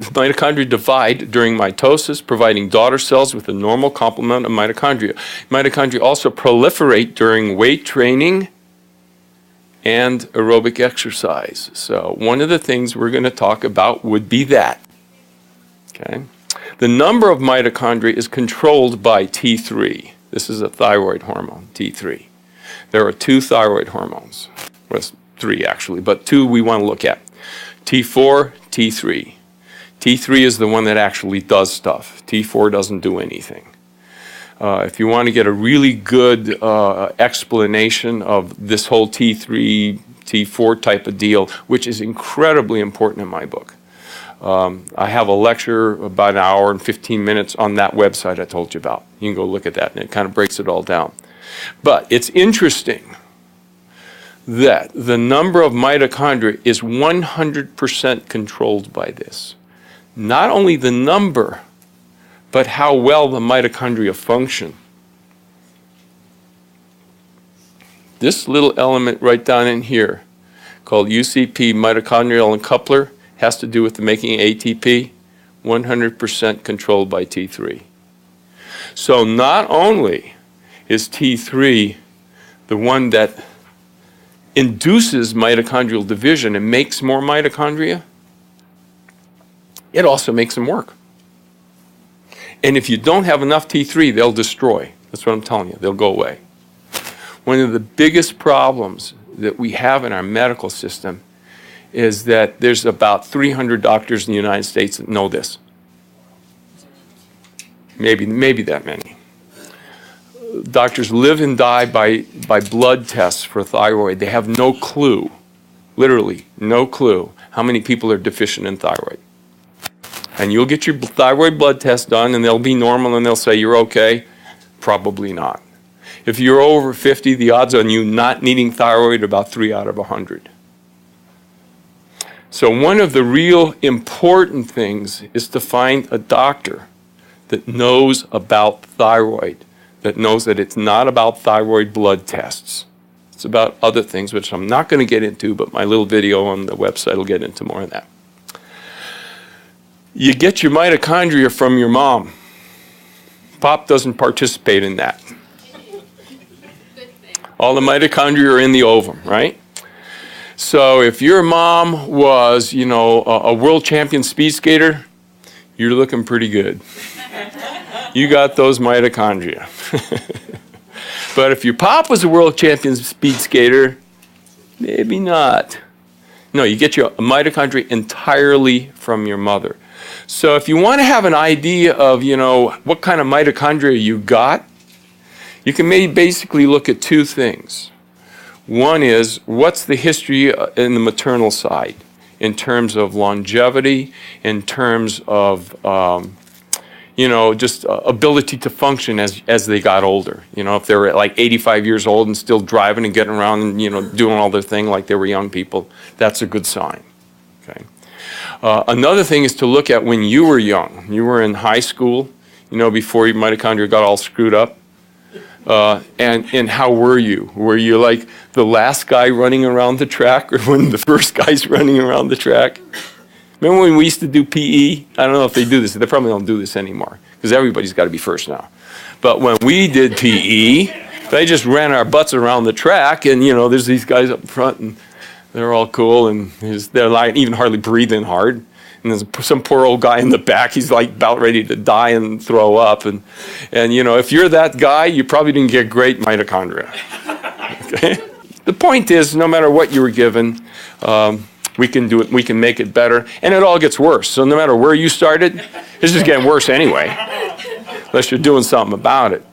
Mitochondria divide during mitosis, providing daughter cells with a normal complement of mitochondria. Mitochondria also proliferate during weight training and aerobic exercise. So one of the things we're going to talk about would be that. Okay? The number of mitochondria is controlled by T3. This is a thyroid hormone, T3. There are 2 thyroid hormones. Well, 3 actually, but 2 we want to look at. T4, T3. T3 is the one that actually does stuff. T4 doesn't do anything. If you want to get a really good explanation of this whole T3, T4 type of deal, which is incredibly important in my book, I have a lecture about an hour and 15 minutes on that website I told you about. You can go look at that, and it kind of breaks it all down. But it's interesting that the number of mitochondria is 100% controlled by this. Not only the number, but how well the mitochondria function. This little element right down in here, called UCP, mitochondrial uncoupler, has to do with the making ATP, 100% controlled by T3. So not only is T3 the one that induces mitochondrial division and makes more mitochondria, it also makes them work. And if you don't have enough T3, they'll destroy. That's what I'm telling you. They'll go away. One of the biggest problems that we have in our medical system is that there's about 300 doctors in the United States that know this. Maybe that many. Doctors live and die by blood tests for thyroid. They have no clue, literally no clue, how many people are deficient in thyroid. And you'll get your thyroid blood test done and they'll be normal and they'll say you're okay. Probably not. If you're over 50, the odds on you not needing thyroid are about 3 out of 100. So one of the real important things is to find a doctor that knows about thyroid, that knows that it's not about thyroid blood tests. It's about other things, which I'm not going to get into, but my little video on the website will get into more of that. You get your mitochondria from your mom. Pop doesn't participate in that. All the mitochondria are in the ovum, right? So if your mom was, a world champion speed skater, you're looking pretty good. You got those mitochondria. But if your pop was a world champion speed skater, maybe not. No, you get your mitochondria entirely from your mother. So if you want to have an idea of, what kind of mitochondria you got, you can basically look at 2 things. One is, what's the history in the maternal side in terms of longevity, in terms of, just ability to function as they got older. If they were like 85 years old and still driving and getting around and, doing all their thing like they were young people, that's a good sign. Okay. Another thing is to look at when you were young. You were in high school, before your mitochondria got all screwed up. And how were you? Were you like the last guy running around the track or one of the first guys running around the track? Remember when we used to do PE? I don't know if they do this. They probably don't do this anymore because everybody's got to be first now. But when we did PE, they just ran our butts around the track and, there's these guys up front and they're all cool and they're like even hardly breathing hard. And there's some poor old guy in the back. He's like about ready to die and throw up. And if you're that guy, you probably didn't get great mitochondria. Okay? The point is, no matter what you were given, we can do it. We can make it better. And it all gets worse. So no matter where you started, it's just getting worse anyway, unless you're doing something about it.